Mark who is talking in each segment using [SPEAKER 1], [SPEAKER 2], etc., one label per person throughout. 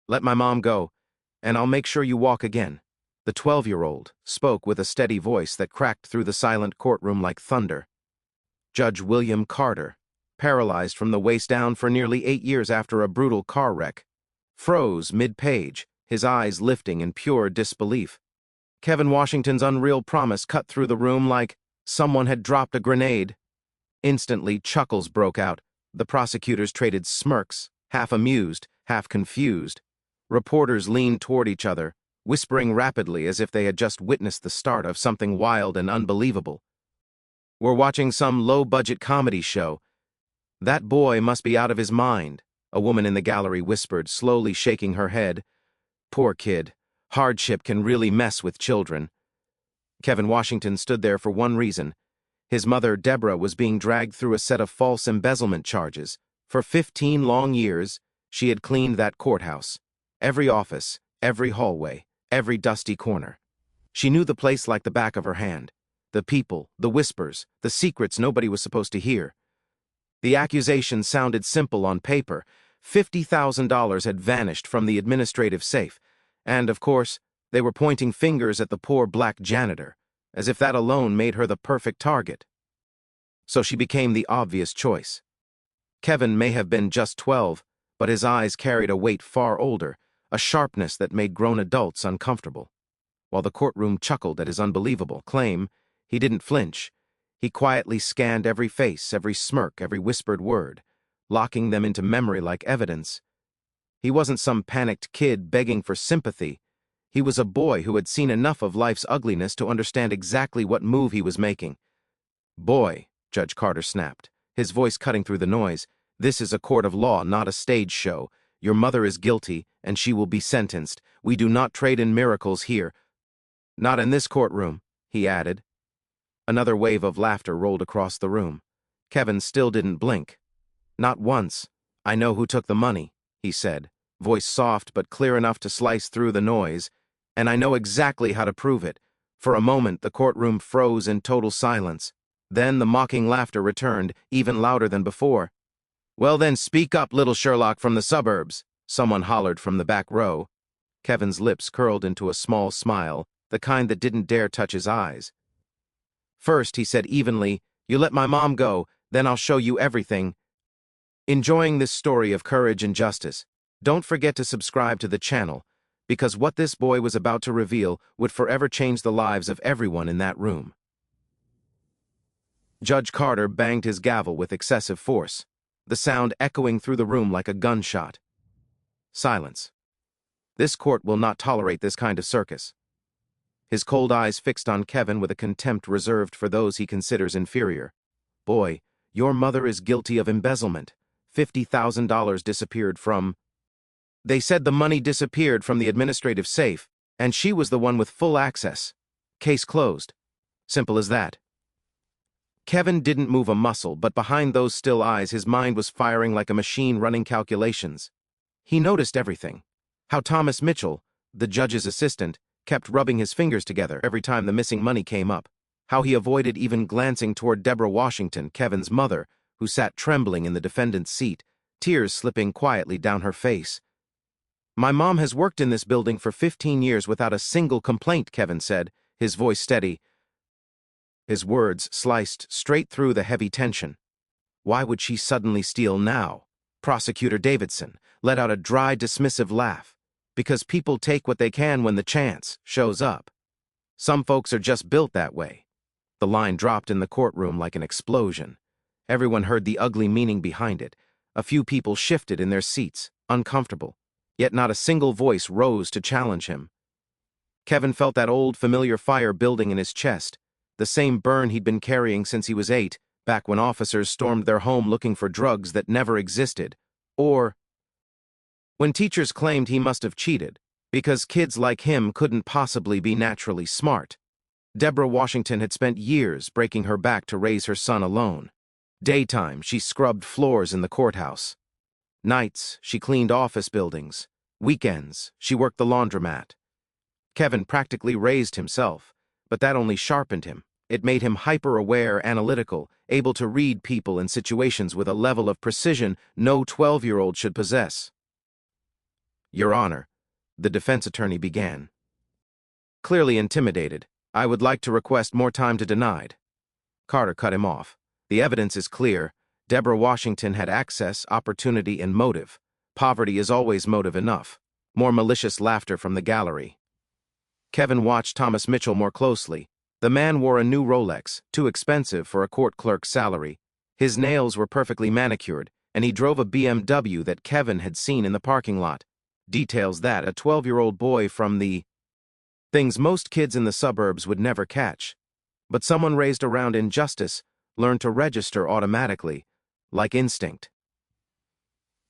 [SPEAKER 1] Let my mom go, and I'll make sure you walk again." The 12-year-old spoke with a steady voice that cracked through the silent courtroom like thunder. Judge William Carter, paralyzed from the waist down for nearly 8 years after a brutal car wreck, froze mid-page, his eyes lifting in pure disbelief. Kevin Washington's unreal promise cut through the room like someone had dropped a grenade. Instantly, chuckles broke out. The prosecutors traded smirks, half amused, half confused. Reporters leaned toward each other, whispering rapidly as if they had just witnessed the start of something wild and unbelievable. "We're watching some low-budget comedy show. That boy must be out of his mind," a woman in the gallery whispered, slowly shaking her head. "Poor kid. Hardship can really mess with children." Kevin Washington stood there for one reason. His mother, Deborah, was being dragged through a set of false embezzlement charges. For 15 long years, she had cleaned that courthouse. Every office, every hallway, every dusty corner. She knew the place like the back of her hand. The people, the whispers, the secrets nobody was supposed to hear. The accusation sounded simple on paper. $50,000 had vanished from the administrative safe. And, of course, they were pointing fingers at the poor black janitor, as if that alone made her the perfect target. So she became the obvious choice. Kevin may have been just 12, but his eyes carried a weight far older, a sharpness that made grown adults uncomfortable. While the courtroom chuckled at his unbelievable claim, he didn't flinch. He quietly scanned every face, every smirk, every whispered word, locking them into memory like evidence. He wasn't some panicked kid begging for sympathy. He was a boy who had seen enough of life's ugliness to understand exactly what move he was making. "Boy," Judge Carter snapped, his voice cutting through the noise, "this is a court of law, not a stage show. Your mother is guilty, and she will be sentenced. We do not trade in miracles here." "Not in this courtroom," he added. Another wave of laughter rolled across the room. Kevin still didn't blink. "Not once. I know who took the money," he said, voice soft but clear enough to slice through the noise. "And I know exactly how to prove it." For a moment, the courtroom froze in total silence. Then the mocking laughter returned, even louder than before. "Well then, speak up, little Sherlock from the suburbs," someone hollered from the back row. Kevin's lips curled into a small smile, the kind that didn't dare touch his eyes. "First," he said evenly, "you let my mom go, then I'll show you everything." Enjoying this story of courage and justice? Don't forget to subscribe to the channel, because what this boy was about to reveal would forever change the lives of everyone in that room. Judge Carter banged his gavel with excessive force, the sound echoing through the room like a gunshot. Silence. This court will not tolerate this kind of circus. His cold eyes fixed on Kevin with a contempt reserved for those he considers inferior. "Boy, your mother is guilty of embezzlement. $50,000 disappeared from..." "They said the money disappeared from the administrative safe, and she was the one with full access. Case closed. Simple as that." Kevin didn't move a muscle, but behind those still eyes his mind was firing like a machine running calculations. He noticed everything. How Thomas Mitchell, the judge's assistant, kept rubbing his fingers together every time the missing money came up. How he avoided even glancing toward Deborah Washington, Kevin's mother, who sat trembling in the defendant's seat, tears slipping quietly down her face. "My mom has worked in this building for 15 years without a single complaint," Kevin said, his voice steady. His words sliced straight through the heavy tension. Why would she suddenly steal now? Prosecutor Davidson let out a dry, dismissive laugh. "Because people take what they can when the chance shows up. Some folks are just built that way." The line dropped in the courtroom like an explosion. Everyone heard the ugly meaning behind it. A few people shifted in their seats, uncomfortable, yet not a single voice rose to challenge him. Kevin felt that old, familiar fire building in his chest, the same burn he'd been carrying since he was 8, back when officers stormed their home looking for drugs that never existed, or when teachers claimed he must have cheated, because kids like him couldn't possibly be naturally smart. Deborah Washington had spent years breaking her back to raise her son alone. Daytime, she scrubbed floors in the courthouse. Nights, she cleaned office buildings. Weekends, she worked the laundromat. Kevin practically raised himself, but that only sharpened him. It made him hyper-aware, analytical, able to read people and situations with a level of precision no 12-year-old should possess. Your Honor, the defense attorney began. Clearly intimidated, I would like to request more time to denied. Carter cut him off. The evidence is clear. Deborah Washington had access, opportunity, and motive. Poverty is always motive enough. More malicious laughter from the gallery. Kevin watched Thomas Mitchell more closely. The man wore a new Rolex, too expensive for a court clerk's salary. His nails were perfectly manicured, and he drove a BMW that Kevin had seen in the parking lot. Details that a 12-year-old boy from the things most kids in the suburbs would never catch. But someone raised around injustice learned to register automatically, like instinct.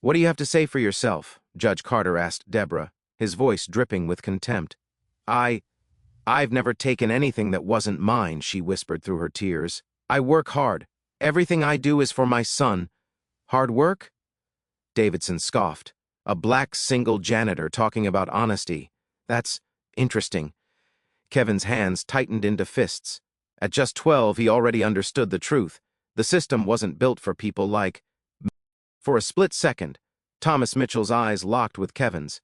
[SPEAKER 1] What do you have to say for yourself? Judge Carter asked Deborah, his voice dripping with contempt. I've never taken anything that wasn't mine, she whispered through her tears. I work hard. Everything I do is for my son. Hard work? Davidson scoffed. A black single janitor talking about honesty. That's interesting. Kevin's hands tightened into fists. At just 12, he already understood the truth. The system wasn't built for people like... For a split second, Thomas Mitchell's eyes locked with Kevin's.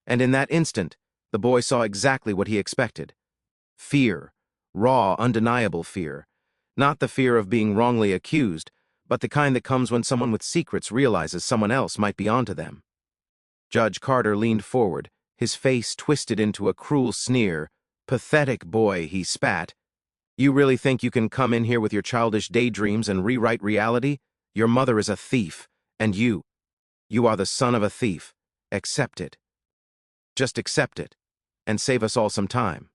[SPEAKER 1] And in that instant, the boy saw exactly what he expected. Fear. Raw, undeniable fear. Not the fear of being wrongly accused, but the kind that comes when someone with secrets realizes someone else might be onto them. Judge Carter leaned forward, his face twisted into a cruel sneer. Pathetic boy, he spat. You really think you can come in here with your childish daydreams and rewrite reality? Your mother is a thief, and you are the son of a thief. Accept it. Just accept it, and save us all some time.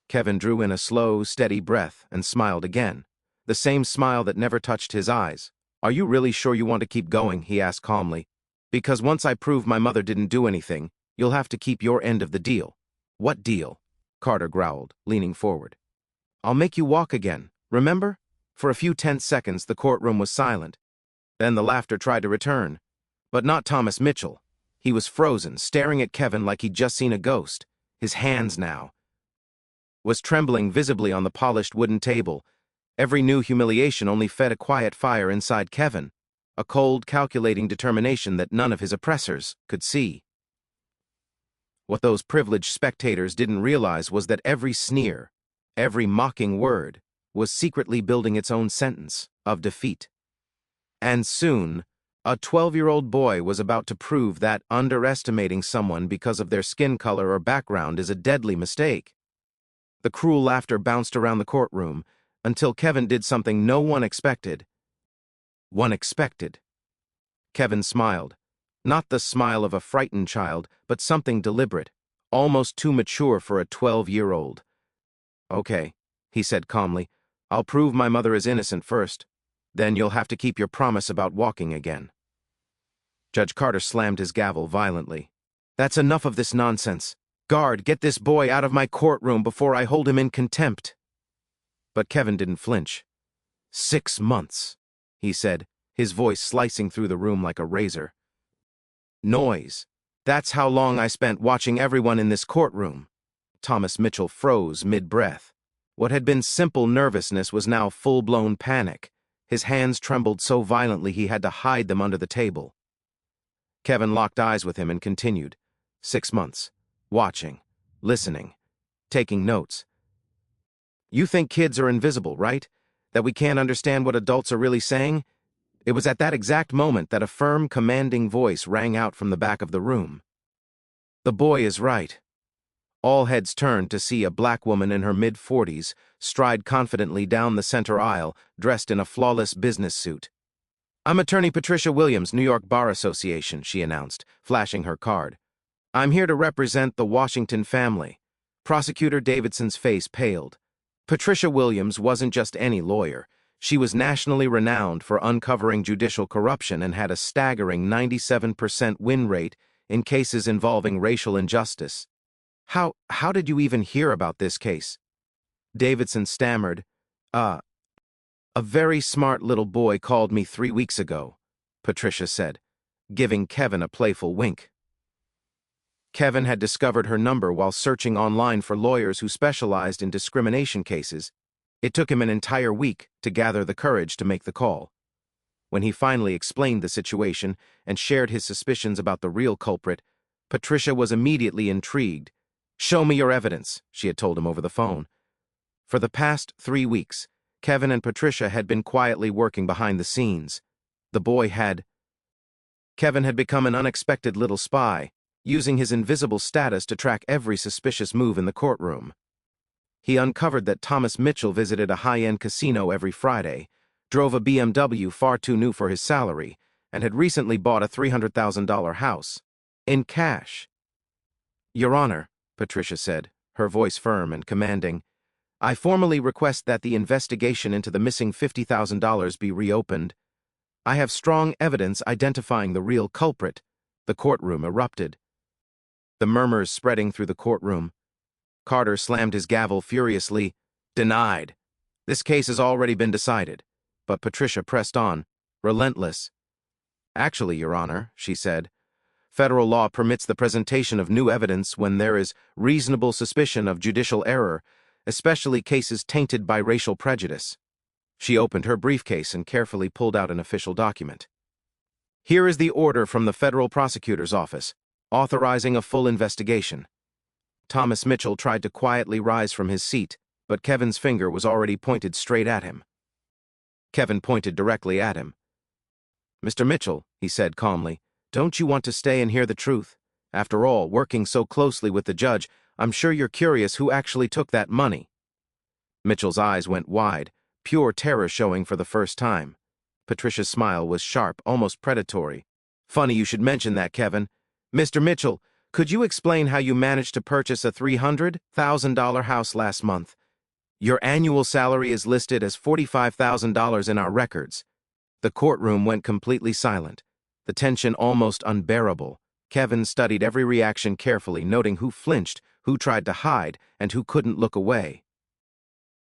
[SPEAKER 1] Kevin drew in a slow, steady breath and smiled again, the same smile that never touched his eyes. Are you really sure you want to keep going? He asked calmly. Because once I prove my mother didn't do anything, you'll have to keep your end of the deal. What deal? Carter growled, leaning forward. I'll make you walk again, remember? For a few tense seconds, the courtroom was silent. Then the laughter tried to return. But not Thomas Mitchell. He was frozen, staring at Kevin like he'd just seen a ghost. His hands now was trembling visibly on the polished wooden table. Every new humiliation only fed a quiet fire inside Kevin, a cold, calculating determination that none of his oppressors could see. What those privileged spectators didn't realize was that every sneer, every mocking word, was secretly building its own sentence of defeat. And soon, a 12-year-old boy was about to prove that underestimating someone because of their skin color or background is a deadly mistake. The cruel laughter bounced around the courtroom until Kevin did something no one expected. One expected. Kevin smiled. Not the smile of a frightened child, but something deliberate, almost too mature for a 12-year-old. Okay, he said calmly. I'll prove my mother is innocent first. Then you'll have to keep your promise about walking again. Judge Carter slammed his gavel violently. That's enough of this nonsense. Guard, get this boy out of my courtroom before I hold him in contempt. But Kevin didn't flinch. 6 months, he said, his voice slicing through the room like a razor. Noise. That's how long I spent watching everyone in this courtroom. Thomas Mitchell froze mid-breath. What had been simple nervousness was now full-blown panic. His hands trembled so violently he had to hide them under the table. Kevin locked eyes with him and continued. 6 months. Watching. Listening. Taking notes. You think kids are invisible, right? That we can't understand what adults are really saying? It was at that exact moment that a firm, commanding voice rang out from the back of the room. The boy is right. All heads turned to see a black woman in her mid-40s stride confidently down the center aisle, dressed in a flawless business suit. I'm Attorney Patricia Williams, New York Bar Association, she announced, flashing her card. I'm here to represent the Washington family. Prosecutor Davidson's face paled. Patricia Williams wasn't just any lawyer. She was nationally renowned for uncovering judicial corruption and had a staggering 97% win rate in cases involving racial injustice. How did you even hear about this case? Davidson stammered. A very smart little boy called me 3 weeks ago, Patricia said, giving Kevin a playful wink. Kevin had discovered her number while searching online for lawyers who specialized in discrimination cases. It took him an entire week to gather the courage to make the call. When he finally explained the situation and shared his suspicions about the real culprit, Patricia was immediately intrigued. "Show me your evidence," she had told him over the phone. For the past 3 weeks, Kevin and Patricia had been quietly working behind the scenes. Kevin had become an unexpected little spy, using his invisible status to track every suspicious move in the courtroom. He uncovered that Thomas Mitchell visited a high-end casino every Friday, drove a BMW far too new for his salary, and had recently bought a $300,000 house. In cash. "Your Honor," Patricia said, her voice firm and commanding, "I formally request that the investigation into the missing $50,000 be reopened. I have strong evidence identifying the real culprit." The courtroom erupted. The murmurs spreading through the courtroom. Carter slammed his gavel furiously. "Denied. This case has already been decided." But Patricia pressed on, relentless. "Actually, Your Honor," she said, "federal law permits the presentation of new evidence when there is reasonable suspicion of judicial error, especially cases tainted by racial prejudice." She opened her briefcase and carefully pulled out an official document. "Here is the order from the federal prosecutor's office, authorizing a full investigation." Thomas Mitchell tried to quietly rise from his seat, but Kevin's finger was already pointed straight at him. Kevin pointed directly at him. "Mr. Mitchell," he said calmly, "don't you want to stay and hear the truth? After all, working so closely with the judge, I'm sure you're curious who actually took that money." Mitchell's eyes went wide, pure terror showing for the first time. Patricia's smile was sharp, almost predatory. "Funny you should mention that, Kevin. Mr. Mitchell, could you explain how you managed to purchase a $300,000 house last month? Your annual salary is listed as $45,000 in our records." The courtroom went completely silent, the tension almost unbearable. Kevin studied every reaction carefully, noting who flinched, who tried to hide, and who couldn't look away.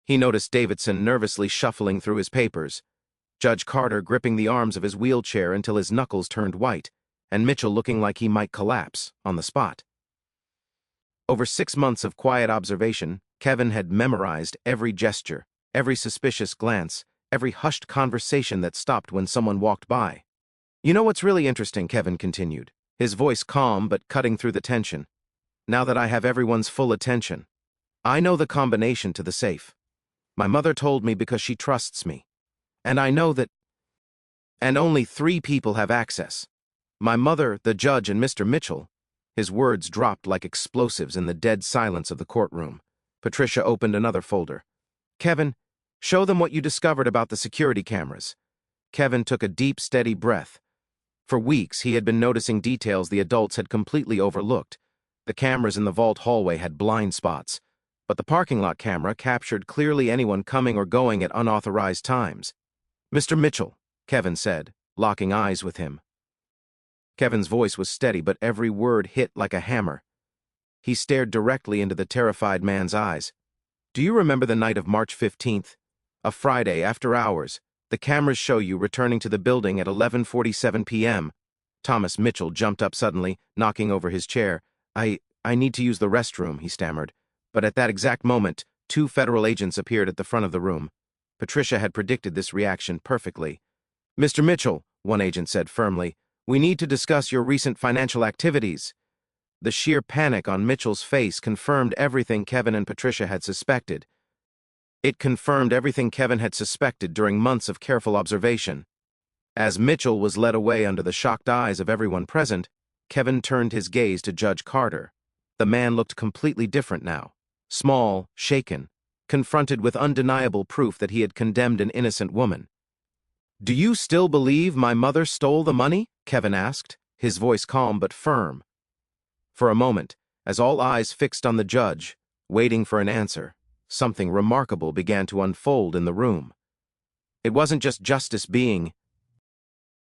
[SPEAKER 1] He noticed Davidson nervously shuffling through his papers, Judge Carter gripping the arms of his wheelchair until his knuckles turned white, and Mitchell looking like he might collapse on the spot. Over 6 months of quiet observation, Kevin had memorized every gesture, every suspicious glance, every hushed conversation that stopped when someone walked by. "You know what's really interesting," Kevin continued, his voice calm but cutting through the tension. "Now that I have everyone's full attention, I know the combination to the safe. My mother told me because she trusts me. And I know that... And only 3 people have access. My mother, the judge, and Mr. Mitchell." His words dropped like explosives in the dead silence of the courtroom. Patricia opened another folder. "Kevin, show them what you discovered about the security cameras." Kevin took a deep, steady breath. For weeks, he had been noticing details the adults had completely overlooked. The cameras in the vault hallway had blind spots, but the parking lot camera captured clearly anyone coming or going at unauthorized times. "Mr. Mitchell," Kevin said, locking eyes with him. Kevin's voice was steady, but every word hit like a hammer. He stared directly into the terrified man's eyes. "Do you remember the night of March 15th? A Friday, after hours. The cameras show you returning to the building at 11:47 p.m. Thomas Mitchell jumped up suddenly, knocking over his chair. I need to use the restroom," he stammered. But at that exact moment, 2 federal agents appeared at the front of the room. Patricia had predicted this reaction perfectly. "Mr. Mitchell," one agent said firmly, "we need to discuss your recent financial activities." The sheer panic on Mitchell's face confirmed everything Kevin and Patricia had suspected. It confirmed everything Kevin had suspected during months of careful observation. As Mitchell was led away under the shocked eyes of everyone present, Kevin turned his gaze to Judge Carter. The man looked completely different now. Small, shaken, confronted with undeniable proof that he had condemned an innocent woman. "Do you still believe my mother stole the money?" Kevin asked, his voice calm but firm. For a moment, as all eyes fixed on the judge, waiting for an answer, something remarkable began to unfold in the room. It wasn't just justice being...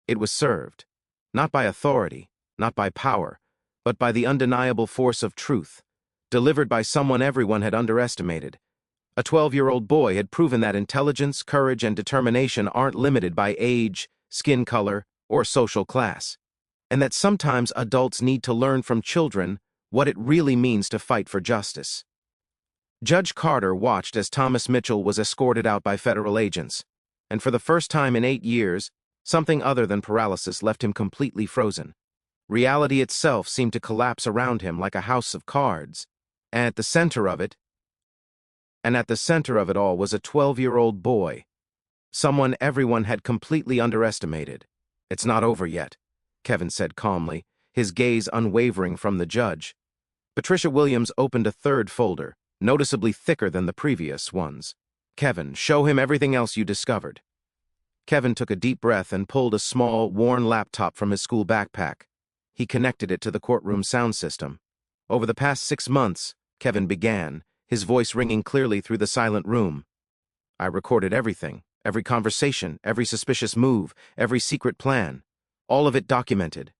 [SPEAKER 1] It was served, not by authority, not by power, but by the undeniable force of truth, delivered by someone everyone had underestimated. A 12-year-old boy had proven that intelligence, courage, and determination aren't limited by age, skin color, or social class, and that sometimes adults need to learn from children what it really means to fight for justice. Judge Carter watched as Thomas Mitchell was escorted out by federal agents, and for the first time in 8 years, Something other than paralysis left him completely frozen. Reality itself seemed to collapse around him like a house of cards, and at the center of it all was a 12-year-old boy, someone everyone had completely underestimated. "It's not over yet," Kevin said calmly, his gaze unwavering from the judge. Patricia Williams opened a third folder, noticeably thicker than the previous ones. "Kevin, show him everything else you discovered." Kevin took a deep breath and pulled a small, worn laptop from his school backpack. He connected it to the courtroom sound system. "Over the past 6 months," Kevin began, his voice ringing clearly through the silent room, "I recorded everything, every conversation, every suspicious move, every secret plan. All of it documented."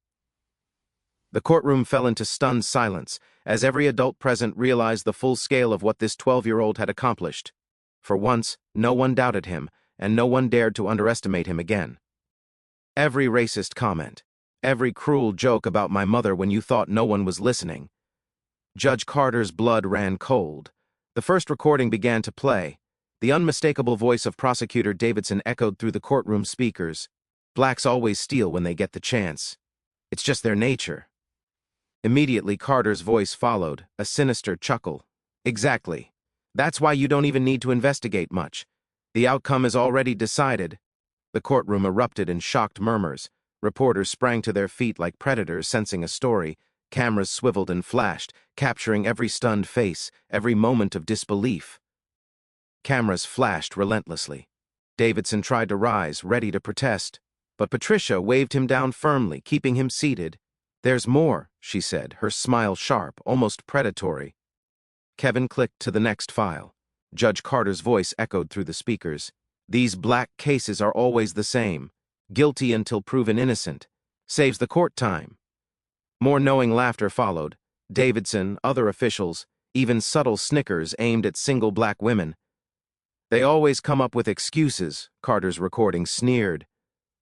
[SPEAKER 1] The courtroom fell into stunned silence as every adult present realized the full scale of what this 12-year-old had accomplished. For once, no one doubted him, and no one dared to underestimate him again. Every racist comment, every cruel joke about my mother when you thought no one was listening. Judge Carter's blood ran cold. The first recording began to play. The unmistakable voice of Prosecutor Davidson echoed through the courtroom speakers. "Blacks always steal when they get the chance. It's just their nature." Immediately, Carter's voice followed, a sinister chuckle. "Exactly. That's why you don't even need to investigate much. The outcome is already decided." The courtroom erupted in shocked murmurs. Reporters sprang to their feet like predators sensing a story. Cameras swiveled and flashed, capturing every stunned face, every moment of disbelief. Cameras flashed relentlessly. Davidson tried to rise, ready to protest, but Patricia waved him down firmly, keeping him seated. "There's more," she said, her smile sharp, almost predatory. Kevin clicked to the next file. Judge Carter's voice echoed through the speakers. "These black cases are always the same. Guilty until proven innocent. Saves the court time." More knowing laughter followed. Davidson, other officials, even subtle snickers aimed at single black women. "They always come up with excuses," Carter's recording sneered.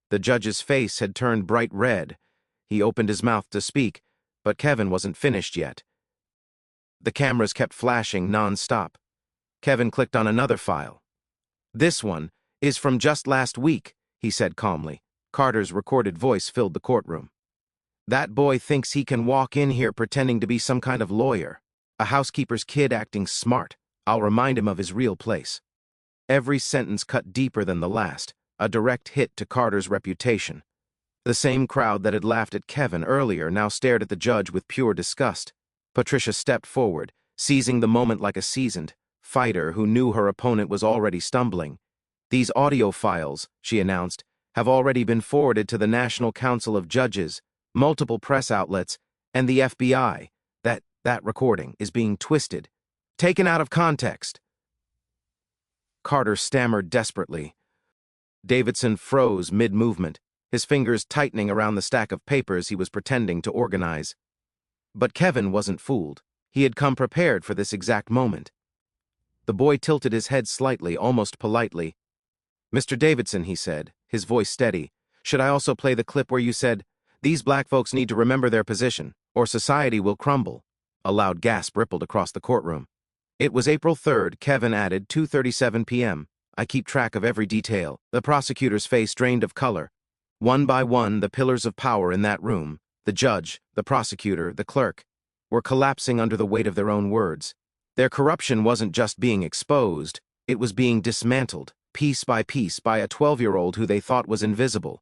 [SPEAKER 1] The judge's face had turned bright red. He opened his mouth to speak, but Kevin wasn't finished yet. The cameras kept flashing non-stop. Kevin clicked on another file. "This one is from just last week," he said calmly. Carter's recorded voice filled the courtroom. "That boy thinks he can walk in here pretending to be some kind of lawyer. A housekeeper's kid acting smart. I'll remind him of his real place." Every sentence cut deeper than the last, a direct hit to Carter's reputation. The same crowd that had laughed at Kevin earlier now stared at the judge with pure disgust. Patricia stepped forward, seizing the moment like a seasoned fighter who knew her opponent was already stumbling. "These audio files," she announced, "have already been forwarded to the National Council of Judges, multiple press outlets, and the FBI. That recording is being twisted, taken out of context." Carter stammered desperately. Davidson froze mid-movement, his fingers tightening around the stack of papers he was pretending to organize. But Kevin wasn't fooled. He had come prepared for this exact moment. The boy tilted his head slightly, almost politely. "Mr. Davidson," he said, his voice steady, "should I also play the clip where you said, 'These black folks need to remember their position, or society will crumble'?" A loud gasp rippled across the courtroom. "It was April 3rd, Kevin added, 2:37 p.m. I keep track of every detail." The prosecutor's face drained of color. One by one, the pillars of power in that room, the judge, the prosecutor, the clerk, were collapsing under the weight of their own words. Their corruption wasn't just being exposed, it was being dismantled, piece by piece, by a 12-year-old who they thought was invisible.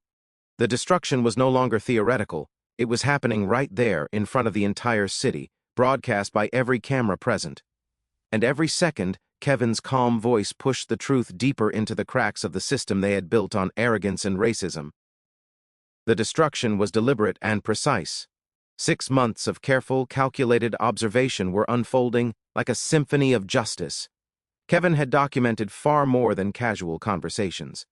[SPEAKER 1] The destruction was no longer theoretical, it was happening right there in front of the entire city, broadcast by every camera present. And every second, Kevin's calm voice pushed the truth deeper into the cracks of the system they had built on arrogance and racism. The destruction was deliberate and precise. 6 months of careful, calculated observation were unfolding like a symphony of justice. Kevin had documented far more than casual conversations.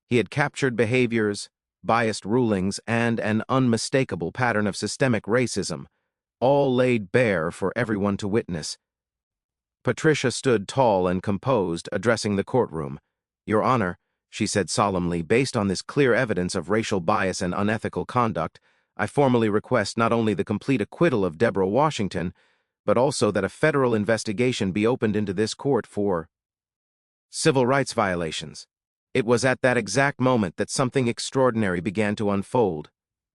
[SPEAKER 1] He had captured behaviors, biased rulings, and an unmistakable pattern of systemic racism, all laid bare for everyone to witness. Patricia stood tall and composed, addressing the courtroom. "Your Honor," she said solemnly, "based on this clear evidence of racial bias and unethical conduct, I formally request not only the complete acquittal of Deborah Washington, but also that a federal investigation be opened into this court for civil rights violations." It was at that exact moment that something extraordinary began to unfold.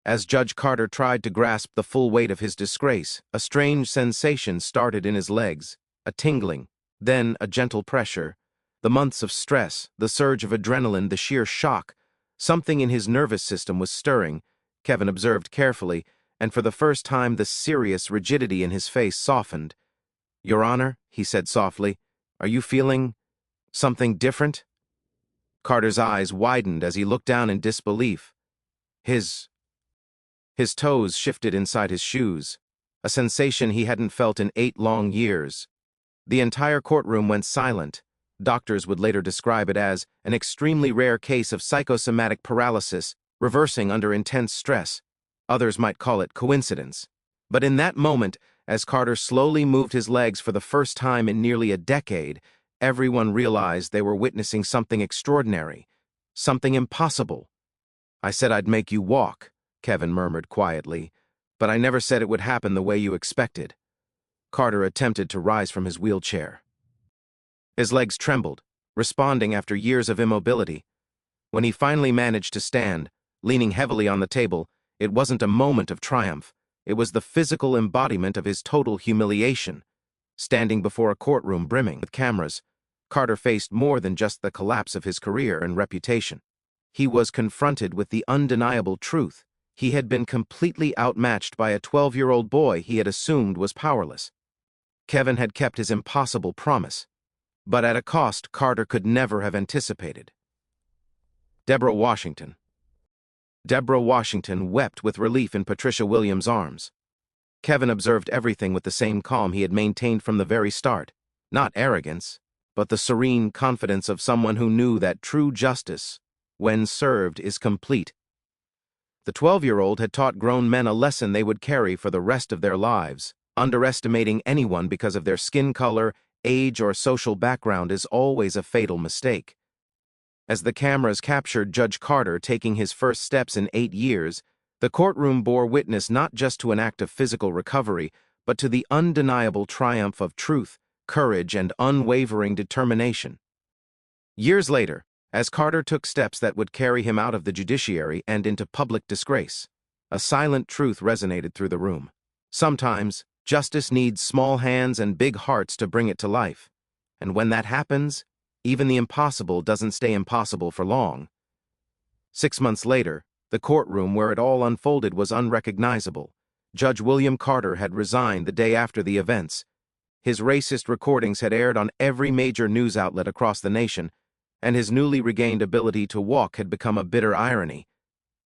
[SPEAKER 1] As Judge Carter tried to grasp the full weight of his disgrace, a strange sensation started in his legs, a tingling, then a gentle pressure. The months of stress, the surge of adrenaline, the sheer shock. Something in his nervous system was stirring, Kevin observed carefully, and for the first time the serious rigidity in his face softened. "Your Honor," he said softly, "are you feeling something different?" Carter's eyes widened as he looked down in disbelief. His toes shifted inside his shoes, a sensation he hadn't felt in 8 long years. The entire courtroom went silent. Doctors would later describe it as an extremely rare case of psychosomatic paralysis, reversing under intense stress. Others might call it coincidence. But in that moment, as Carter slowly moved his legs for the first time in nearly a decade, everyone realized they were witnessing something extraordinary, something impossible. "I said I'd make you walk," Kevin murmured quietly, "but I never said it would happen the way you expected." Carter attempted to rise from his wheelchair. His legs trembled, responding after years of immobility. When he finally managed to stand, leaning heavily on the table, it wasn't a moment of triumph. It was the physical embodiment of his total humiliation. Standing before a courtroom brimming with cameras, Carter faced more than just the collapse of his career and reputation. He was confronted with the undeniable truth. He had been completely outmatched by a 12-year-old boy he had assumed was powerless. Kevin had kept his impossible promise, but at a cost Carter could never have anticipated. Deborah Washington. Deborah Washington wept with relief in Patricia Williams' arms. Kevin observed everything with the same calm he had maintained from the very start. Not arrogance, but the serene confidence of someone who knew that true justice, when served, is complete. The 12-year-old had taught grown men a lesson they would carry for the rest of their lives. Underestimating anyone because of their skin color, age, or social background is always a fatal mistake. As the cameras captured Judge Carter taking his first steps in 8 years, the courtroom bore witness not just to an act of physical recovery, but to the undeniable triumph of truth, courage, and unwavering determination. Years later, as Carter took steps that would carry him out of the judiciary and into public disgrace, a silent truth resonated through the room. Sometimes, justice needs small hands and big hearts to bring it to life. And when that happens, even the impossible doesn't stay impossible for long. 6 months later, the courtroom where it all unfolded was unrecognizable. Judge William Carter had resigned the day after the events. His racist recordings had aired on every major news outlet across the nation, and his newly regained ability to walk had become a bitter irony.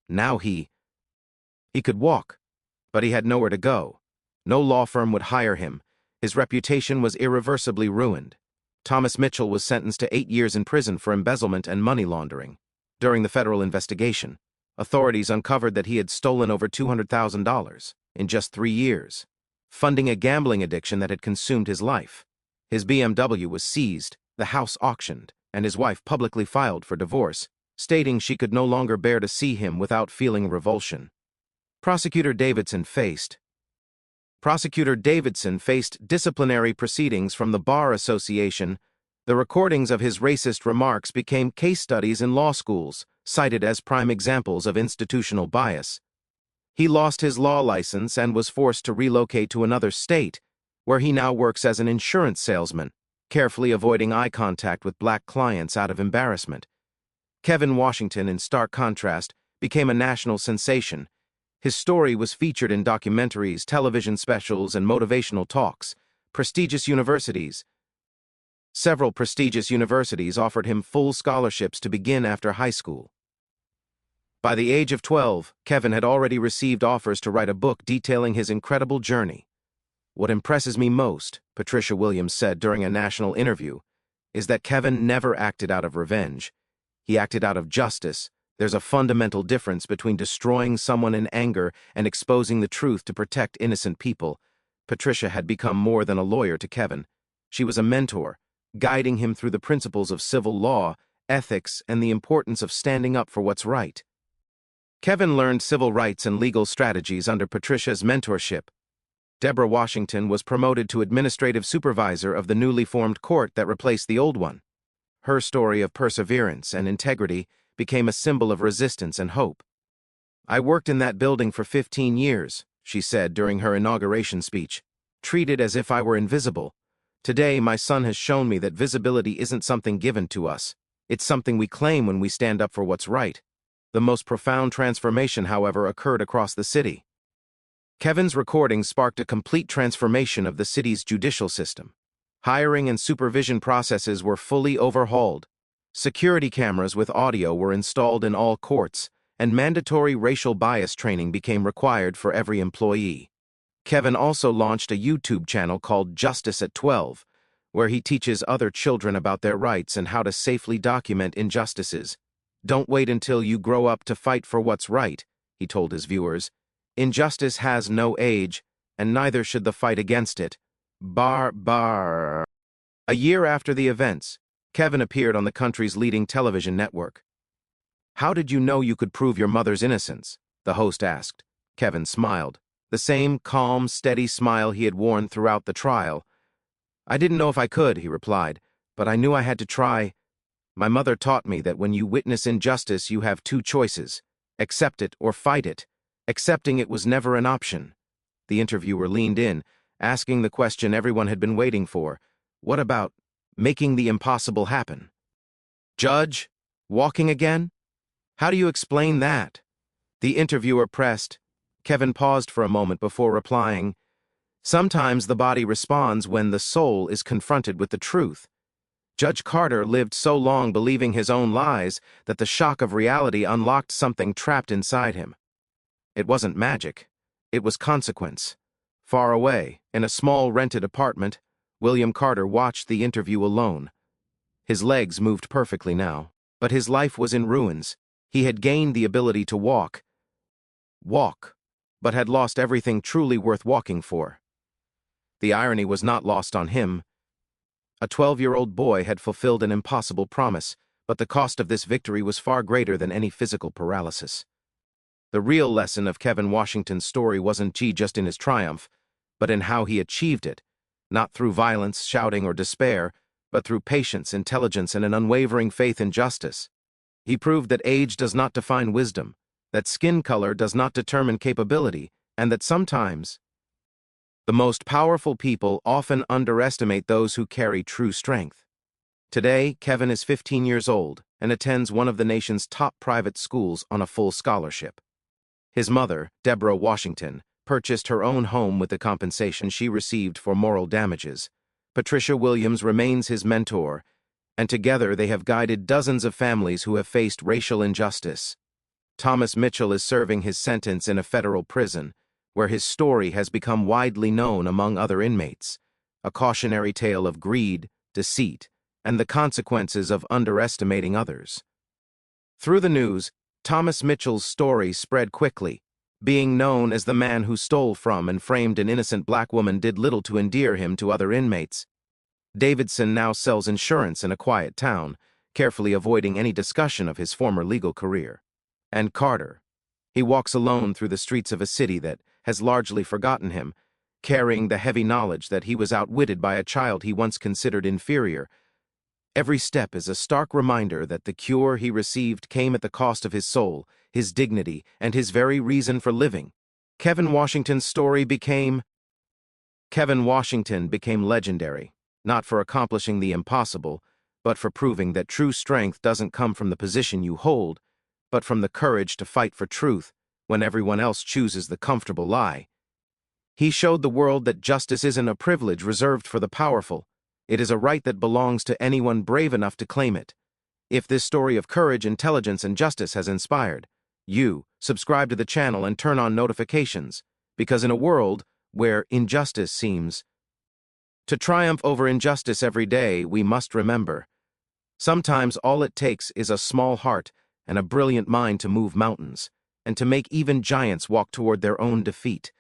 [SPEAKER 1] Now he could walk, but he had nowhere to go. No law firm would hire him. His reputation was irreversibly ruined. Thomas Mitchell was sentenced to 8 years in prison for embezzlement and money laundering. During the federal investigation, authorities uncovered that he had stolen over $200,000 in just 3 years, funding a gambling addiction that had consumed his life. His BMW was seized, the house auctioned, and his wife publicly filed for divorce, stating she could no longer bear to see him without feeling revulsion. Prosecutor Davidson faced disciplinary proceedings from the Bar Association. The recordings of his racist remarks became case studies in law schools, cited as prime examples of institutional bias. He lost his law license and was forced to relocate to another state, where he now works as an insurance salesman, carefully avoiding eye contact with black clients out of embarrassment. Kevin Washington, in stark contrast, became a national sensation. His story was featured in documentaries, television specials, and motivational talks. Several prestigious universities offered him full scholarships to begin after high school. By the age of 12, Kevin had already received offers to write a book detailing his incredible journey. "What impresses me most," Patricia Williams said during a national interview, "is that Kevin never acted out of revenge. He acted out of justice. There's a fundamental difference between destroying someone in anger and exposing the truth to protect innocent people." Patricia had become more than a lawyer to Kevin. She was a mentor, guiding him through the principles of civil law, ethics, and the importance of standing up for what's right. Kevin learned civil rights and legal strategies under Patricia's mentorship. Deborah Washington was promoted to administrative supervisor of the newly formed court that replaced the old one. Her story of perseverance and integrity became a symbol of resistance and hope. "I worked in that building for 15 years, she said during her inauguration speech, "treated as if I were invisible. Today, my son has shown me that visibility isn't something given to us. It's something we claim when we stand up for what's right." The most profound transformation, however, occurred across the city. Kevin's recording sparked a complete transformation of the city's judicial system. Hiring and supervision processes were fully overhauled. Security cameras with audio were installed in all courts, and mandatory racial bias training became required for every employee. Kevin also launched a YouTube channel called Justice at 12, where he teaches other children about their rights and how to safely document injustices. "Don't wait until you grow up to fight for what's right," he told his viewers. "Injustice has no age, and neither should the fight against it." Bar. A year after the events, Kevin appeared on the country's leading television network. "How did you know you could prove your mother's innocence?" the host asked. Kevin smiled, the same calm, steady smile he had worn throughout the trial. "I didn't know if I could," he replied, "but I knew I had to try. My mother taught me that when you witness injustice, you have two choices: accept it or fight it. Accepting it was never an option." The interviewer leaned in, asking the question everyone had been waiting for. "What about making the impossible happen?" "Judge, walking again? How do you explain that?" the interviewer pressed. Kevin paused for a moment before replying, "Sometimes the body responds when the soul is confronted with the truth. Judge Carter lived so long believing his own lies that the shock of reality unlocked something trapped inside him. It wasn't magic. It was consequence." Far away, in a small rented apartment, William Carter watched the interview alone. His legs moved perfectly now, but his life was in ruins. He had gained the ability to walk, but had lost everything truly worth walking for. The irony was not lost on him. A 12-year-old boy had fulfilled an impossible promise, but the cost of this victory was far greater than any physical paralysis. The real lesson of Kevin Washington's story wasn't just in his triumph, but in how he achieved it, not through violence, shouting, or despair, but through patience, intelligence, and an unwavering faith in justice. He proved that age does not define wisdom, that skin color does not determine capability, and that sometimes the most powerful people often underestimate those who carry true strength. Today, Kevin is 15 years old and attends one of the nation's top private schools on a full scholarship. His mother, Deborah Washington, purchased her own home with the compensation she received for moral damages. Patricia Williams remains his mentor, and together they have guided dozens of families who have faced racial injustice. Thomas Mitchell is serving his sentence in a federal prison, where his story has become widely known among other inmates, a cautionary tale of greed, deceit, and the consequences of underestimating others. Through the news, Thomas Mitchell's story spread quickly. Being known as the man who stole from and framed an innocent black woman did little to endear him to other inmates. Davidson now sells insurance in a quiet town, carefully avoiding any discussion of his former legal career. And Carter. He walks alone through the streets of a city that has largely forgotten him, carrying the heavy knowledge that he was outwitted by a child he once considered inferior. Every step is a stark reminder that the cure he received came at the cost of his soul, his dignity, and his very reason for living. Kevin Washington became legendary, not for accomplishing the impossible, but for proving that true strength doesn't come from the position you hold, but from the courage to fight for truth when everyone else chooses the comfortable lie. He showed the world that justice isn't a privilege reserved for the powerful. It is a right that belongs to anyone brave enough to claim it. If this story of courage, intelligence, and justice has inspired you, subscribe to the channel and turn on notifications, because in a world where injustice seems to triumph over injustice every day, we must remember, sometimes all it takes is a small heart and a brilliant mind to move mountains, and to make even giants walk toward their own defeat.